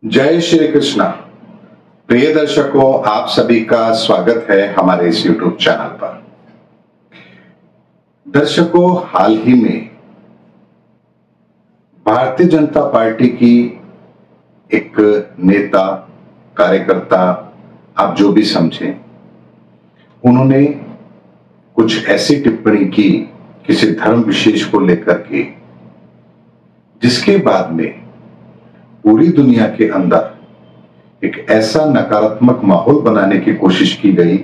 जय श्री कृष्णा। प्रिय दर्शकों, आप सभी का स्वागत है हमारे इस YouTube चैनल पर। दर्शकों, हाल ही में भारतीय जनता पार्टी की एक नेता, कार्यकर्ता, आप जो भी समझें, उन्होंने कुछ ऐसी टिप्पणी की किसी धर्म विशेष को लेकर के, जिसके बाद में पूरी दुनिया के अंदर एक ऐसा नकारात्मक माहौल बनाने की कोशिश की गई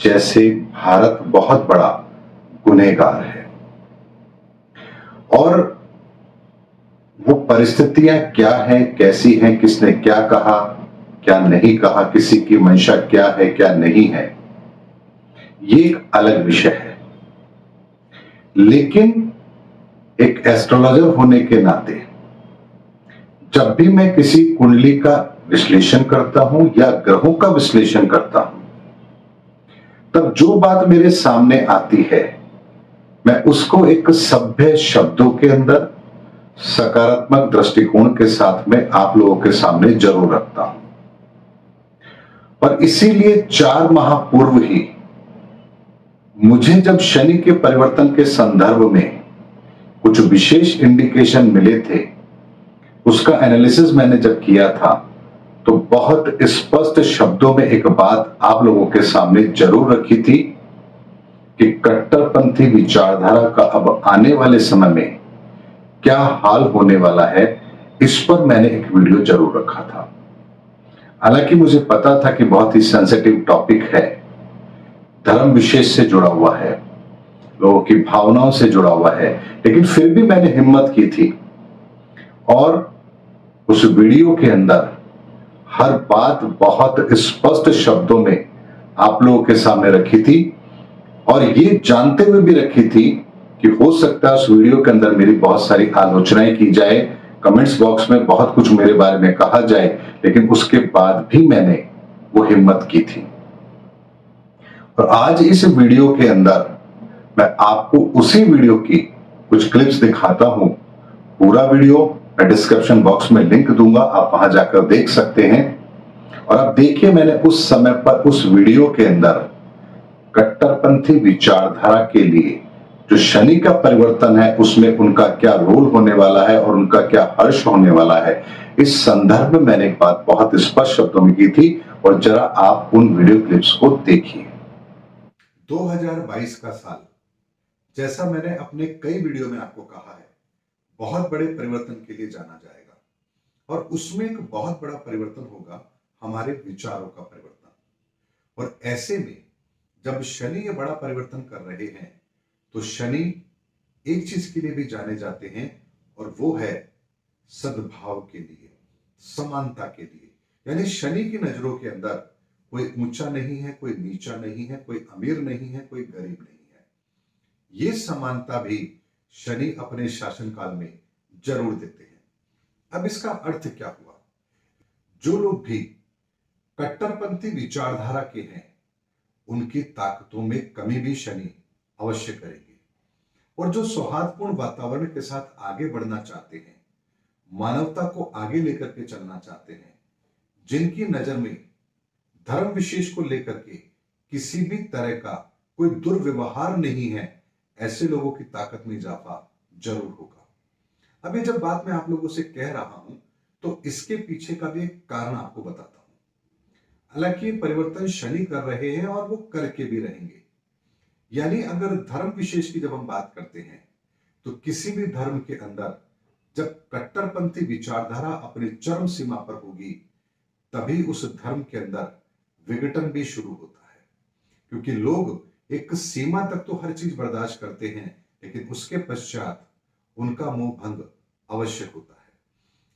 जैसे भारत बहुत बड़ा गुनहगार है। और वो परिस्थितियां क्या हैं, कैसी हैं, किसने क्या कहा, क्या नहीं कहा, किसी की मंशा क्या है, क्या नहीं है, ये एक अलग विषय है। लेकिन एक एस्ट्रोलॉजर होने के नाते जब भी मैं किसी कुंडली का विश्लेषण करता हूं या ग्रहों का विश्लेषण करता हूं, तब जो बात मेरे सामने आती है, मैं उसको एक सभ्य शब्दों के अंदर सकारात्मक दृष्टिकोण के साथ में आप लोगों के सामने जरूर रखता हूं। और इसीलिए 4 माह पूर्व ही मुझे जब शनि के परिवर्तन के संदर्भ में कुछ विशेष इंडिकेशन मिले थे, उसका एनालिसिस मैंने जब किया था, तो बहुत स्पष्ट शब्दों में एक बात आप लोगों के सामने जरूर रखी थी कि कट्टरपंथी विचारधारा का अब आने वाले समय में क्या हाल होने वाला है, इस पर मैंने एक वीडियो जरूर रखा था। हालांकि मुझे पता था कि बहुत ही सेंसिटिव टॉपिक है, धर्म विशेष से जुड़ा हुआ है, लोगों की भावनाओं से जुड़ा हुआ है, लेकिन फिर भी मैंने हिम्मत की थी और उस वीडियो के अंदर हर बात बहुत स्पष्ट शब्दों में आप लोगों के सामने रखी थी और ये जानते हुए भी रखी थी कि हो सकता है उस वीडियो के अंदर मेरी बहुत सारी आलोचनाएं की जाए, कमेंट्स बॉक्स में बहुत कुछ मेरे बारे में कहा जाए, लेकिन उसके बाद भी मैंने वो हिम्मत की थी। और आज इस वीडियो के अंदर मैं आपको उसी वीडियो की कुछ क्लिप्स दिखाता हूं। पूरा वीडियो मैं डिस्क्रिप्शन बॉक्स में लिंक दूंगा, आप वहां जाकर देख सकते हैं। और अब देखिए, मैंने उस समय पर उस वीडियो के अंदर कट्टरपंथी विचारधारा के लिए जो शनि का परिवर्तन है, उसमें उनका क्या रोल होने वाला है और उनका क्या हर्ष होने वाला है, इस संदर्भ में मैंने एक बात बहुत स्पष्ट शब्दों में की थी। और जरा आप उन वीडियो क्लिप्स को देखिए। 2022 का साल, जैसा मैंने अपने कई वीडियो में आपको कहा है, बहुत बड़े परिवर्तन के लिए जाना जाएगा और उसमें एक बहुत बड़ा परिवर्तन होगा हमारे विचारों का परिवर्तन। और ऐसे में जब शनि ये बड़ा परिवर्तन कर रहे हैं, तो शनि एक चीज के लिए भी जाने जाते हैं और वो है सद्भाव के लिए, समानता के लिए। यानी शनि की नजरों के अंदर कोई ऊंचा नहीं है, कोई नीचा नहीं है, कोई अमीर नहीं है, कोई गरीब नहीं है। ये समानता भी शनि अपने शासनकाल में जरूर देते हैं। अब इसका अर्थ क्या हुआ? जो लोग भी कट्टरपंथी विचारधारा के हैं, उनकी ताकतों में कमी भी शनि अवश्य करेंगे। और जो सौहार्दपूर्ण वातावरण के साथ आगे बढ़ना चाहते हैं, मानवता को आगे लेकर के चलना चाहते हैं, जिनकी नजर में धर्म विशेष को लेकर के किसी भी तरह का कोई दुर्व्यवहार नहीं है, ऐसे लोगों की ताकत में इजाफा जरूर होगा। अब ये जब बात मैं आप लोगों से कह रहा हूं, तो इसके पीछे का भी एक कारण आपको बताता हूं। हालांकि परिवर्तन शनि कर रहे हैं और वो करके भी रहेंगे। यानी अगर धर्म विशेष की जब हम बात करते हैं, तो किसी भी धर्म के अंदर जब कट्टरपंथी विचारधारा अपनी चरम सीमा पर होगी, तभी उस धर्म के अंदर विघटन भी शुरू होता है। क्योंकि लोग एक सीमा तक तो हर चीज बर्दाश्त करते हैं, लेकिन उसके पश्चात उनका मोह भंग अवश्य होता है।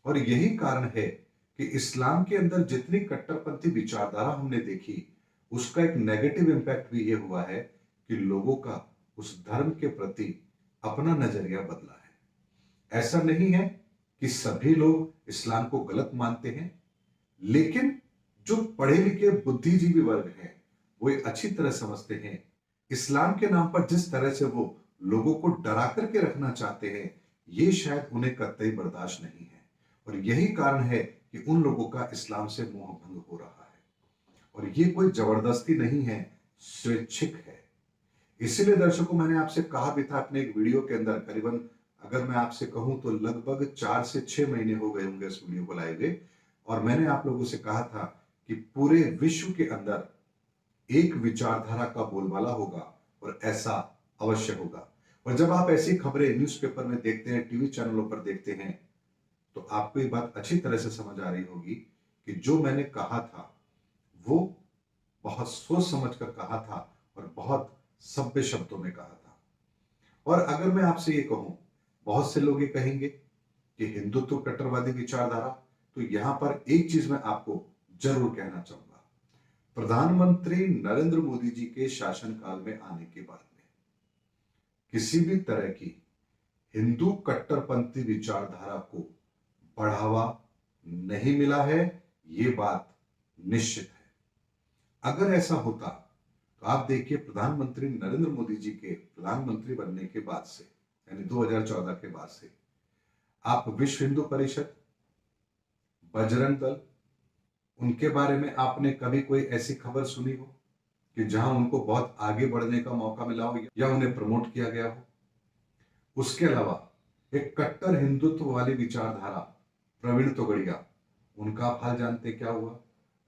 और यही कारण है कि इस्लाम के अंदर जितनी कट्टरपंथी विचारधारा हमने देखी, उसका एक नेगेटिव इंपैक्ट भी ये हुआ है कि लोगों का उस धर्म के प्रति अपना नजरिया बदला है। ऐसा नहीं है कि सभी लोग इस्लाम को गलत मानते हैं, लेकिन जो पढ़े लिखे बुद्धिजीवी वर्ग हैं, वो एक अच्छी तरह समझते हैं इस्लाम के नाम पर जिस तरह से वो लोगों को डरा करके रखना चाहते हैं, ये शायद उन्हें कतई बर्दाश्त नहीं है। और यही कारण है कि उन लोगों का इस्लाम से मोह भंग हो रहा है। और ये कोई जबरदस्ती नहीं है, स्वैच्छिक है। इसीलिए दर्शकों, मैंने आपसे कहा भी था अपने एक वीडियो के अंदर, करीबन अगर मैं आपसे कहूं तो लगभग 4 से 6 महीने हो गए होंगे इस वीडियो को लाए हुए, और मैंने आप लोगों से कहा था कि पूरे विश्व के अंदर एक विचारधारा का बोलबाला होगा और ऐसा अवश्य होगा। और जब आप ऐसी खबरें न्यूज़पेपर में देखते हैं, टीवी चैनलों पर देखते हैं, तो आपको ये बात अच्छी तरह से समझ आ रही होगी कि जो मैंने कहा था वो बहुत सोच समझ कर कहा था और बहुत सभ्य शब्दों में कहा था। और अगर मैं आपसे ये कहूं, बहुत से लोग ये कहेंगे कि हिंदुत्व कट्टरवादी विचारधारा, तो यहां पर एक चीज मैं आपको जरूर कहना चाहूंगा। प्रधानमंत्री नरेंद्र मोदी जी के शासनकाल में आने के बाद में किसी भी तरह की हिंदू कट्टरपंथी विचारधारा को बढ़ावा नहीं मिला है, ये बात निश्चित है। अगर ऐसा होता तो आप देखिए, प्रधानमंत्री नरेंद्र मोदी जी के प्रधानमंत्री बनने के बाद से, यानी 2014 के बाद से, आप विश्व हिंदू परिषद, बजरंग दल, उनके बारे में आपने कभी कोई ऐसी खबर सुनी हो कि जहां उनको बहुत आगे बढ़ने का मौका मिला हो या उन्हें प्रमोट किया गया हो? उसके अलावा एक कट्टर हिंदुत्व वाली विचारधारा प्रवीण तोगड़िया, उनका आप हाल जानते क्या हुआ?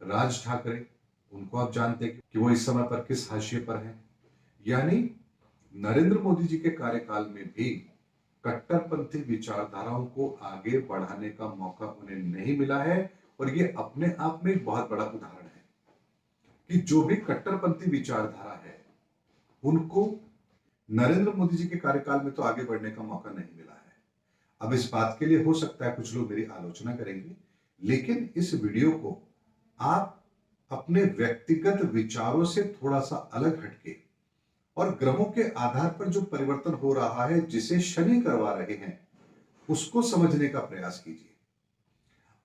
राज ठाकरे, उनको आप जानते कि वो इस समय पर किस हाशिए पर हैं। यानी नरेंद्र मोदी जी के कार्यकाल में भी कट्टरपंथी विचारधाराओं को आगे बढ़ाने का मौका उन्हें नहीं मिला है। और ये अपने आप में एक बहुत बड़ा उदाहरण है कि जो भी कट्टरपंथी विचारधारा है, उनको नरेंद्र मोदी जी के कार्यकाल में तो आगे बढ़ने का मौका नहीं मिला है। अब इस बात के लिए हो सकता है कुछ लोग मेरी आलोचना करेंगे, लेकिन इस वीडियो को आप अपने व्यक्तिगत विचारों से थोड़ा सा अलग हटके और ग्रहों के आधार पर जो परिवर्तन हो रहा है, जिसे शनि करवा रहे हैं, उसको समझने का प्रयास कीजिए।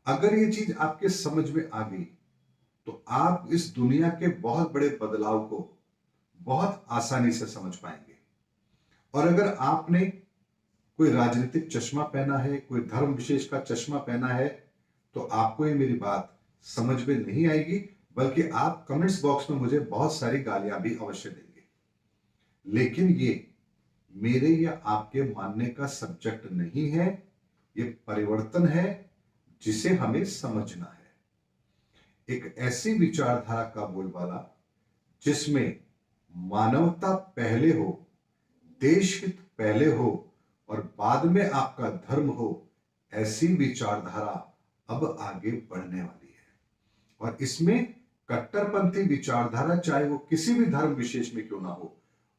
अगर ये चीज आपके समझ में आ गई तो आप इस दुनिया के बहुत बड़े बदलाव को बहुत आसानी से समझ पाएंगे। और अगर आपने कोई राजनीतिक चश्मा पहना है, कोई धर्म विशेष का चश्मा पहना है, तो आपको ये मेरी बात समझ में नहीं आएगी, बल्कि आप कमेंट्स बॉक्स में मुझे बहुत सारी गालियां भी अवश्य देंगे। लेकिन ये मेरे या आपके मानने का सब्जेक्ट नहीं है, ये परिवर्तन है जिसे हमें समझना है। एक ऐसी विचारधारा का बोलबाला जिसमें मानवता पहले हो, देश हित पहले हो और बाद में आपका धर्म हो, ऐसी विचारधारा अब आगे बढ़ने वाली है। और इसमें कट्टरपंथी विचारधारा, चाहे वो किसी भी धर्म विशेष में क्यों ना हो,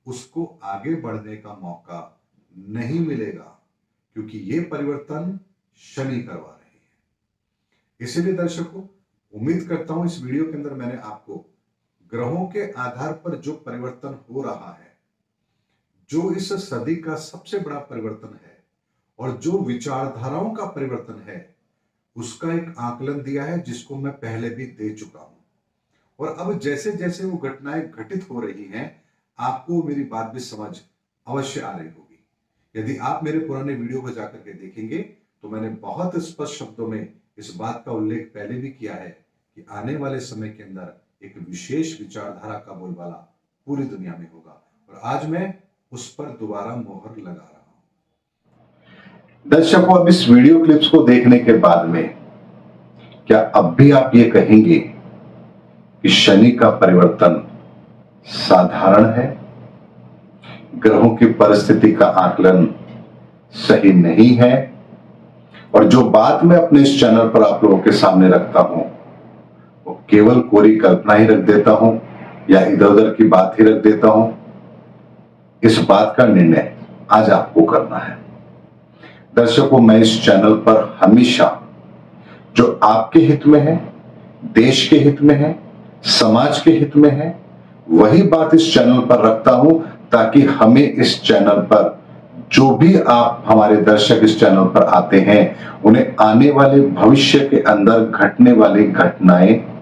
उसको आगे बढ़ने का मौका नहीं मिलेगा, क्योंकि ये परिवर्तन शनि करवा रहे हैं। इसीलिए दर्शकों, उम्मीद करता हूं इस वीडियो के अंदर मैंने आपको ग्रहों के आधार पर जो परिवर्तन हो रहा है, जो इस सदी का सबसे बड़ा परिवर्तन है और जो विचारधाराओं का परिवर्तन है, उसका एक आकलन दिया है, जिसको मैं पहले भी दे चुका हूं। और अब जैसे जैसे वो घटनाएं घटित हो रही हैं, आपको मेरी बात भी समझ अवश्य आ रही होगी। यदि आप मेरे पुराने वीडियो को जाकर के देखेंगे तो मैंने बहुत स्पष्ट शब्दों में इस बात का उल्लेख पहले भी किया है कि आने वाले समय के अंदर एक विशेष विचारधारा का बोलबाला पूरी दुनिया में होगा। और आज मैं उस पर दोबारा मोहर लगा रहा हूं। दर्शकों, अब इस वीडियो क्लिप्स को देखने के बाद में क्या अब भी आप ये कहेंगे कि शनि का परिवर्तन साधारण है, ग्रहों की परिस्थिति का आकलन सही नहीं है, और जो बात मैं अपने इस चैनल पर आप लोगों के सामने रखता हूं वो केवल कोरी कल्पना ही रख देता हूं या इधर उधर की बात ही रख देता हूं? इस बात का निर्णय आज आपको करना है। दर्शकों, मैं इस चैनल पर हमेशा जो आपके हित में है, देश के हित में है, समाज के हित में है, वही बात इस चैनल पर रखता हूं, ताकि हमें इस चैनल पर जो भी आप हमारे दर्शक इस चैनल पर आते हैं, उन्हें आने वाले भविष्य के अंदर घटने वाली घटनाएं,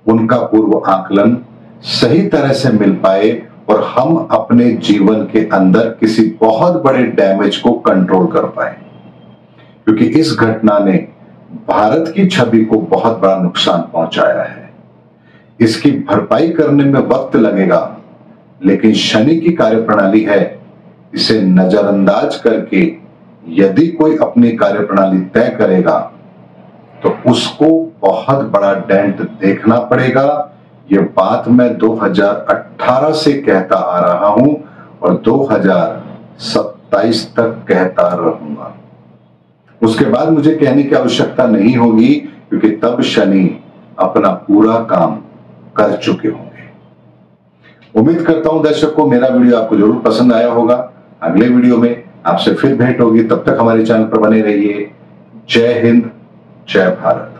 उनका पूर्व आकलन सही तरह से मिल पाए और हम अपने जीवन के अंदर किसी बहुत बड़े डैमेज को कंट्रोल कर पाए। क्योंकि इस घटना ने भारत की छवि को बहुत बड़ा नुकसान पहुंचाया है। इसकी भरपाई करने में वक्त लगेगा, लेकिन शनि की कार्यप्रणाली है, इसे नजरअंदाज करके यदि कोई अपनी कार्यप्रणाली तय करेगा तो उसको बहुत बड़ा डेंट देखना पड़ेगा। ये बात मैं 2018 से कहता आ रहा हूं और 2027 तक कहता रहूंगा। उसके बाद मुझे कहने की आवश्यकता नहीं होगी, क्योंकि तब शनि अपना पूरा काम कर चुके होंगे। उम्मीद करता हूं दर्शकों मेरा वीडियो आपको जरूर पसंद आया होगा। अगले वीडियो में आपसे फिर भेंट होगी, तब तक हमारे चैनल पर बने रहिए। जय हिंद, जय भारत।